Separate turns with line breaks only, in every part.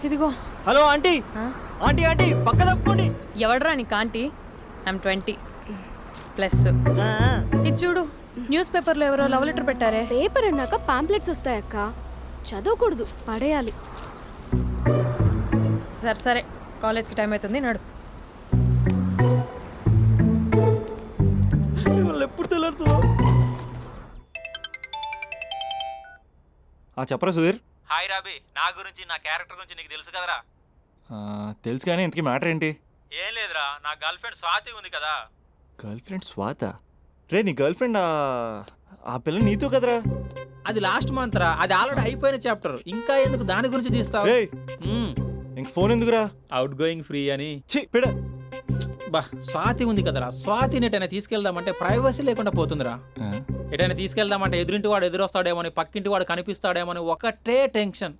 ఇదిగో.
Hello aunty. Aunty aunty పక్క తప్పుకోండి.
ఎవడరా నీకు ఆంటీ? I'm 20 plus. ఇది చూడు, న్యూస్ పేపర్లో ఎవరో లవ్ లెటర్ పెట్టారే.
పేపర్ అన్నాక పాంప్లెట్స్ వస్తాయక్క, చదవకూడదు, పడేయాలి.
సరే సరే, కాలేజ్కి టైం అవుతుంది, నడు.
ఎప్పుడు తెల్లారుతుందో. చెప్పరా సుధీర్.
హాయ్ రాబీ, నా గురించి నా క్యారెక్టర్ గురించి నీకు తెలుసు కదరా?
తెలుసు కానీ ఇంతకీ మ్యాటర్ ఏంటి?
ఏం లేదురా, నా గర్ల్ ఫ్రెండ్ స్వాతి ఉంది కదా.
గర్ల్ ఫ్రెండ్ స్వాత? రే నీ గర్ల్ ఫ్రెండ్ ఆ పిల్ల నీతో కదరా?
అది లాస్ట్ మంత్ రా, అది ఆల్రెడీ అయిపోయిన చాప్టర్, ఇంకా ఎందుకు దాని గురించి తీస్తావు?
ఇంక ఫోన్ ఎందుకురా?
అవుట్ గోయింగ్ ఫ్రీ అని.
పిడ
బా, స్వాతి ఉంది కదరా, స్వాతిని ఎటైనా తీసుకెళ్దామంటే ప్రైవసీ లేకుండా పోతుందిరా. ఎటైనా తీసుకెళ్దామంటే ఎదురింటి వాడు ఎదురొస్తాడేమోని, పక్కింటి వాడు కనిపిస్తాడేమోని ఒకటే టెన్షన్.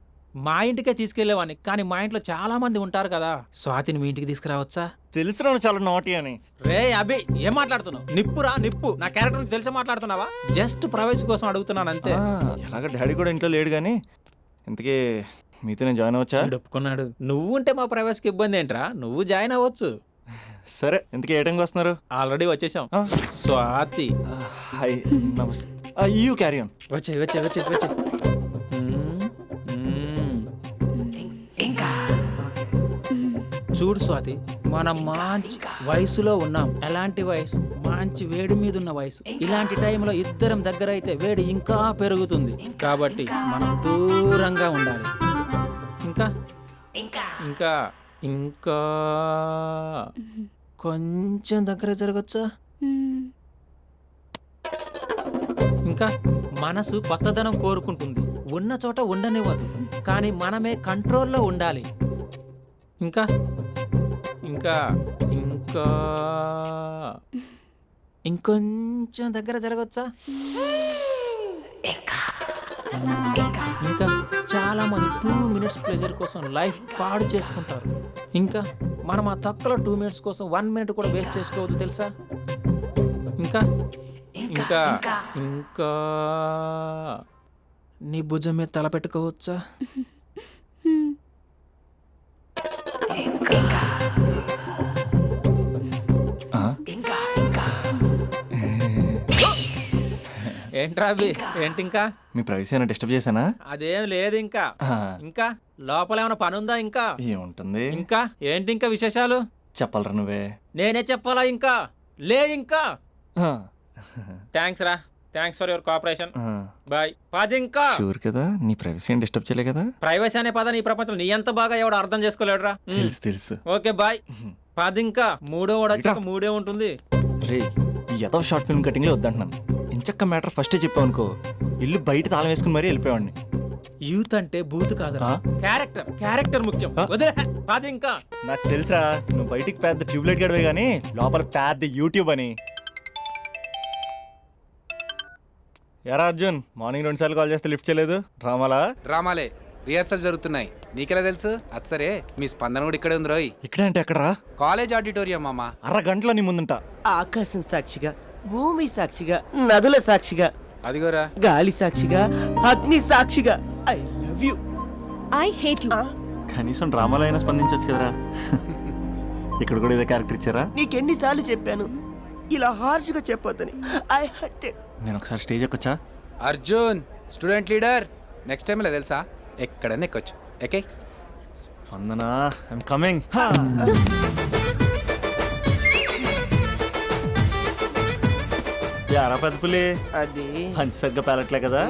మా ఇంటికే తీసుకెళ్లేవాడిని, కానీ మా ఇంట్లో చాలా మంది ఉంటారు కదా. స్వాతిని మీ ఇంటికి తీసుకురావచ్చా?
తెలుసురా చాలా నాటి అని.
రే అభి, ఏం మాట్లాడుతున్నావు? నిప్పురా నిప్పు. నా క్యారెక్టర్ గురించి తెలిసి మాట్లాడుతున్నావా? జస్ట్ ప్రైవసీ కోసం అడుగుతున్నాను అంతే.
ఎలాగ డాడీ కూడా ఇంట్లో లేడు కానీ ఇంతకీ మీతో నేను జాయిన్ అవ్వచ్చా?
ఒప్పుకున్నాడు. నువ్వు ఉంటే మా ప్రైవసీకి ఇబ్బంది ఏంట్రా, నువ్వు జాయిన్ అవ్వచ్చు.
సరే, ఇంతకీ ఏ టైంకి వస్తున్నారు?
ఆల్రెడీ వచ్చేసాం. స్వాతి
హాయ్, నమస్తే. You carry on.
వచ్చే వచ్చే వచ్చే వచ్చే. చూడు స్వాతి, మనం మంచి వయసులో ఉన్నాం. ఎలాంటి వయసు? మంచి వేడి మీద ఉన్న వయసు. ఇలాంటి టైంలో ఇద్దరం దగ్గర అయితే వేడి ఇంకా పెరుగుతుంది. కాబట్టి మనం దూరంగా ఉండాలి. ఇంకా ఇంకా ఇంకా కొంచెం దగ్గర జరగచ్చా? ఇంకా మనసు కొత్తదనం కోరుకుంటుంది, ఉన్న చోట ఉండనివ్వదు, కానీ మనమే కంట్రోల్లో ఉండాలి. ఇంకా ఇంకా ఇంకా ఇంకొంచెం దగ్గర జరగచ్చా? ఇంకా చాలా మంది 2 minutes ప్లెజర్ కోసం లైఫ్ పాడు చేసుకుంటారు. ఇంకా మనం ఆ తక్కువ 2 minutes కోసం 1 minute కూడా వేస్ట్ చేసుకోవద్దు, తెలుసా? ఇంకా ఇంకా ఇంకా నీ భుజం మీద తల పెట్టుకోవచ్చా? ఏంట్రా అవి? ఏంటి ఇంకా?
మీ ప్రైవసీ అయినా డిస్టర్బ్ చేశానా?
అదేం లేదు. ఇంకా ఇంకా లోపల ఏమైనా పని ఉందా? ఇంకా
ఏముంటుంది?
ఇంకా ఏంటి ఇంకా విశేషాలు?
చెప్పాలరా నువ్వే.
నేనే చెప్పాలా? ఇంకా లే. ఇంకా థ్యాంక్స్ రా, thanks for your cooperation. Bye. పది. ఇంకా
షూర్ కదా? నీ ప్రైవసీ ఏం డిస్టర్బ్ చేయలే కదా?
ప్రైవసీ అనే పద నీ ప్రపంచంలో నీ ఎంత బాగా ఎవడు అర్థం చేసుకోలేడురా.
తెలుసు తెలుసు.
Okay bye. పది. ఇంకా మూడో వాడు వచ్చాక మూడే ఉంటుంది.
రే, ఈ ఏదో షార్ట్ ఫిల్మ్ కటింగ్ లో వద్దంటున్నాను. ఇంచక్క మ్యాటర్ ఫస్టే చెప్పావు అనుకో, ఇల్లు బయట తాళం వేసుకుని మరీ వెళ్ళిపోయాడిని.
యూత్ అంటే బూత్ కాదు, క్యారెక్టర్. క్యారెక్టర్ ముఖ్యం. వదిలే. పది. ఇంకా
నాకు తెలుసా, నువ్వు బయటికి పెద్ద ట్యూబ్లైట్ గడవే గానీ లోపల పెద్ద యూట్యూబ్ అని. ఎరా అర్జున్, మార్నింగ్ 2 సార్లు కాల్ చేస్తే లిఫ్ట్ చేయలేదు.
డ్రామాలే రిహార్సల్ జరుగుతున్నాయి. నీకెలా తెలుసు? అది సరే, మీ స్పందన కూడా ఇక్కడే ఉంది రోయ్.
ఇక్కడ అంటే ఎక్కడరా?
కాలేజ్ ఆడిటోరియం మామ.
అరగంటలో నీ ముందుంటా.
ఆకాశం సాక్షిగా, భూమి సాక్షిగా, నదుల సాక్షిగా,
అదిగోరా
గాలి సాక్షిగా, అగ్ని సాక్షిగా, I love you.
I hate you.
కనీసం డ్రామాలో అయినా స్పందించవచ్చు కదరా. ఇక్కడ కూడా ఇదే క్యారెక్టర్ ఇచ్చారా?
నీకెన్నిసార్లు చెప్పాను ఇలా హార్ష్గా చెప్పొద్దని. I hurted.
నేను ఒకసారి స్టేజ్ ఎక్కొచ్చా?
Arjun student leader. Next time ఇలా తెలుసా, ఎక్కడన్నా ఎక్కొచ్చు. Okay
Spandana, I'm coming. యారా పెద్ద పులి,
అది
పంచి సరిగ్గా పేలట్లే కదా?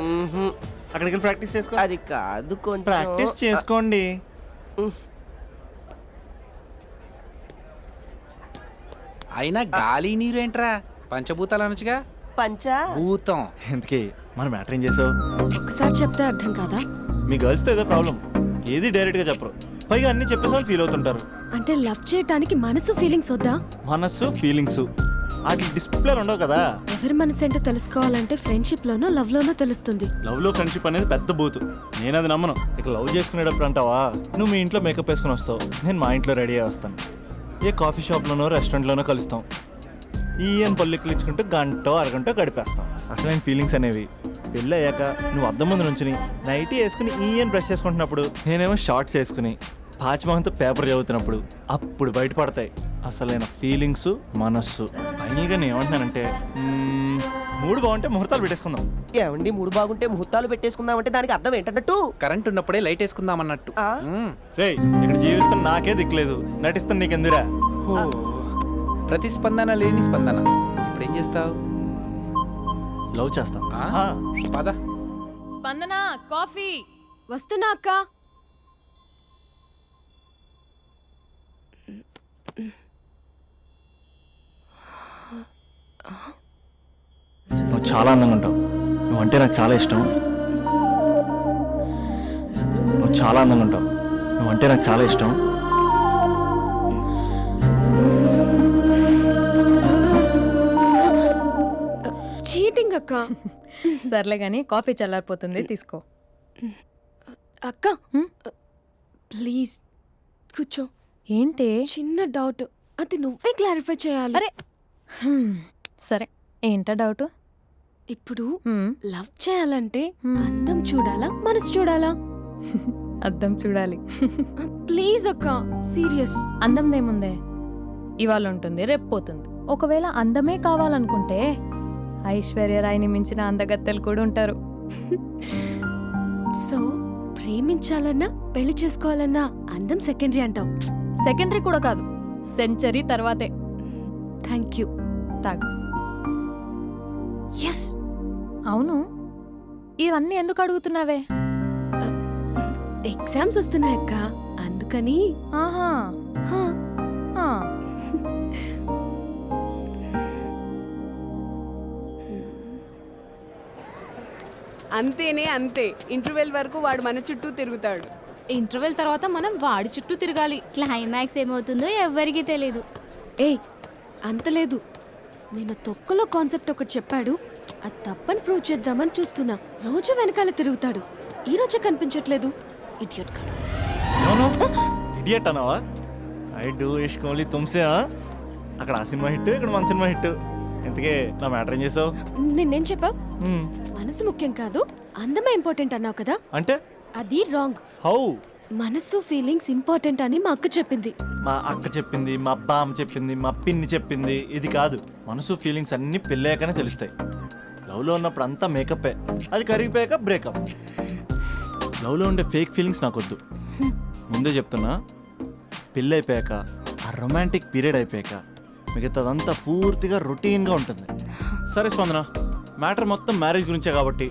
అక్కడికి వెళ్ళి ప్రాక్టీస్ చేసుకో.
అది కాదు, కొంచెం
ప్రాక్టీస్ చేసుకోండి.
అయినా గాలి నీరు ఏంట్రా? పంచభూతాలు అనొచ్చుగా.
పంచభూతం.
ఎందుకే మన మ్యాటర్ ఏం చేసావు?
ఒకసారి చెప్తే అర్థం కాదా?
మీ గర్ల్స్తో ఏదో ప్రాబ్లం, ఏది డైరెక్ట్ గా చెప్పరు, పైగా అన్ని చెప్పేసి వాళ్ళు ఫీల్ అవుతుంటారు.
అంటే లవ్ చేయడానికి మనసు ఫీలింగ్స్ వద్దా?
మనస్సు ఫీలింగ్స్ వాటి డిస్ప్లేలు ఉండవు కదా.
ఎవరి మనసు ఏంటో తెలుసుకోవాలంటే ఫ్రెండ్షిప్ లోనో లవ్ లోనో తెలుస్తుంది.
లవ్ లో ఫ్రెండ్షిప్ అనేది పెద్ద బూతు, నేను అది నమ్మను. ఇక లవ్ చేసుకునేటప్పుడు అంటావా, నువ్వు మీ ఇంట్లో మేకప్ వేసుకుని వస్తావు, నేను మా ఇంట్లో రెడీ అయ్యి వస్తాను. ఏ కాఫీ షాప్లోనో రెస్టారెంట్లోనో కలుస్తాం. ఈయన పల్లెక్కులు ఇచ్చుకుంటూ గంటో అరగంట గడిపేస్తాం. అసలైన ఫీలింగ్స్ అనేవి పెళ్ళి అయ్యాక నువ్వు అద్దం ముందు నుంచుని నైటీ వేసుకుని ఈయన బ్రష్ చేసుకుంటున్నప్పుడు, నేనేమో షార్ట్స్ వేసుకుని పాచిమహంతో పేపర్ చదువుతున్నప్పుడు అప్పుడు బయటపడతాయి అసలైన ఫీలింగ్స్, మనస్సు. ఫైనల్గా నేను ఏమంటున్నానంటే మూడు బాగుంటే ముహూర్తాలు పెట్టేసుకుందాం.
ఏమండి మూడు బాగుంటే ముహూర్తాలు పెట్టేసుకుందామంటే దానికి అర్థం ఏంటన్నట్టు?
కరెంట్ ఉన్నప్పుడే లైట్ వేసుకుందాం అన్నట్టు.
ఆ?
రేయ్, ఇక్కడ జీవిస్తున్న నాకే దిక్కులేదు, నటిస్తున్న నీకెందురా?
ఓ, ప్రతిస్పందన లేని స్పందన. ఇప్పుడు ఏం చేస్తావు?
లవ్ చేస్తాం.
ఆ? పద.
స్పందన కాఫీ.
వస్తున్నా అక్క.
నువ్వు చాలా అందంగా ఉంటావు. నువ్వంటే నాకు చాలా ఇష్టం. నువ్వు చాలా అందంగా ఉంటావు. నువ్వంటే నాకు చాలా ఇష్టం.
చీటింగ్ అక్క.
సర్లే గాని కాఫీ చల్లారిపోతుంది, తీసుకో.
అక్క ప్లీజ్ కూర్చో.
ఏంటి?
చిన్న డౌట్, అది నువ్వే క్లారిఫై చేయాలి.
అరే సరే, ఏంటా డౌట్?
ఇప్పుడు లవ్ చేయాలంటే అందం చూడాలా, మనసు చూడాలా?
అద్దం చూడాలి.
ప్లీజ్ అక్క, సీరియస్.
అందందేముందే, ఇవాళ ఉంటుంది రేపు పోతుంది. ఒకవేళ అందమే కావాలనుకుంటే ఐశ్వర్యరాయ్ని మించిన అందగత్తెలు కూడా ఉంటారు.
సో ప్రేమించాలన్నా పెళ్లి చేసుకోవాలన్నా అందం సెకండరీ అంటావు?
సెకండరీ కూడా కాదు, సెంచరీ తర్వాతే.
Thank you.
తాగు.
ఎస్.
అవును, ఇవన్నీ ఎందుకు అడుగుతున్నావే?
ఎగ్జామ్స్ వస్తున్నాయక్క, అందుకని.
ఆహా.
హా.
ఆ.
అంతేనే అంతే. ఇంటర్వెల్ వరకు వాడు మన చుట్టూ తిరుగుతాడు.
ఇంటర్వెల్ తర్వాత మనం వాడి చుట్టూ తిరగాలి.
క్లైమాక్స్ ఏమవుతుందో ఎవ్వరికీ తెలీదు.
ఏయ్ అంత లేదు, నేను తొక్కలో కాన్సెప్ట్ ఒకటి చెప్పాడు, అది తప్పని ప్రూవ్ చేద్దామని చూస్తున్నా. రోజు వెనకాల తిరుగుతాడు, ఈ రోజే కనిపించట్లేదు. ఇడియట్ కాడు.
ఇడియట్ అన్నావా? ఐ డూ ఇష్క్ ఓన్లీ తుమ్సే. అక్కడ ఆ సినిమా హిట్, ఇక్కడ మన సినిమా హిట్. ఇంతకే నా మ్యాటర్ ఏం చేసావు?
నిన్నేం చెప్పావు? మనసు ముఖ్యం కాదు, అందమే ఇంపార్టెంట్ అన్నావు కదా.
అంటే
అది రాంగ్.
హౌ?
మనసు ఫీలింగ్స్ ఇంపార్టెంట్ అని మా అక్క చెప్పింది.
మా అక్క చెప్పింది, మా బామ్మ చెప్పింది, మా పిన్ని చెప్పింది. ఇది కాదు, మనసు ఫీలింగ్స్ అన్ని పెళ్ళాకనే తెలుస్తాయి. లవ్లో ఉన్నప్పుడు అంతా మేకప్పే, అది కరిగిపోయాక బ్రేకప్. లవ్లో ఉండే ఫేక్ ఫీలింగ్స్ నాకొద్దు. ముందే చెప్తున్నా, పెళ్ళి అయిపోయాక, ఆ రొమాంటిక్ పీరియడ్ అయిపోయాక మిగతాదంతా పూర్తిగా రొటీన్గా ఉంటుంది. సరే స్పందన, మ్యాటర్ మొత్తం మ్యారేజ్ గురించే కాబట్టి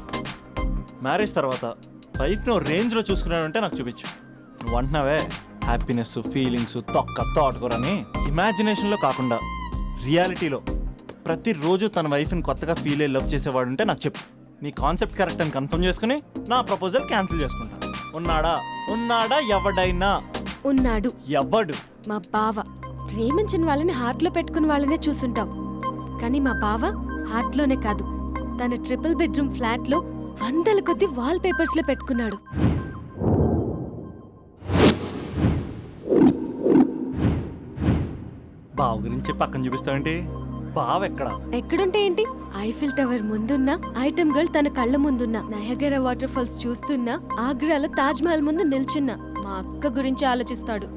మ్యారేజ్ తర్వాత వైఫ్ను రేంజ్లో చూసుకున్నాడంటే నాకు చూపించు. నువ్వు అంటున్నావే హ్యాపీనెస్, ఫీలింగ్స్, తోటకూరని ఇమాజినేషన్లో కాకుండా రియాలిటీలో ప్రతిరోజు తన వైఫ్ని కొత్తగా ఫీల్ అయ్యి లవ్ చేసేవాడుంటే నాకు చెప్పు. నీ కాన్సెప్ట్ కరెక్ట్ అని కన్ఫర్మ్ చేసుకుని నా ప్రపోజల్ క్యాన్సిల్ చేసుకుంటా. ఉన్నాడా ఎవడైనా?
ఉన్నాడు.
ఎవడు?
మా బావ. ప్రేమించిన వాళ్ళని హార్ట్లో పెట్టుకున్న వాళ్ళనే చూసుంటాం, కానీ మా బావ హార్ట్లోనే కాదు, తన ట్రిపుల్ బెడ్రూమ్ ఫ్లాట్లో వందల కొద్ది వాల్ పేపర్స్ లో పెట్టుకున్నాడు.
బావ గురించి పక్కన చూపిస్తావేంటి? బావ ఎక్కడా?
ఎక్కడుంటే ఏంటి, ఐఫిల్ టవర్ ముందున్న ఐటమ్ గర్ల్ తన కళ్ళ ముందున్న నయగరా వాటర్ ఫాల్స్ చూస్తున్నా, ఆగ్రాలో తాజ్ మహల్ ముందు నిల్చున్నా మా అక్క గురించి ఆలోచిస్తాడు.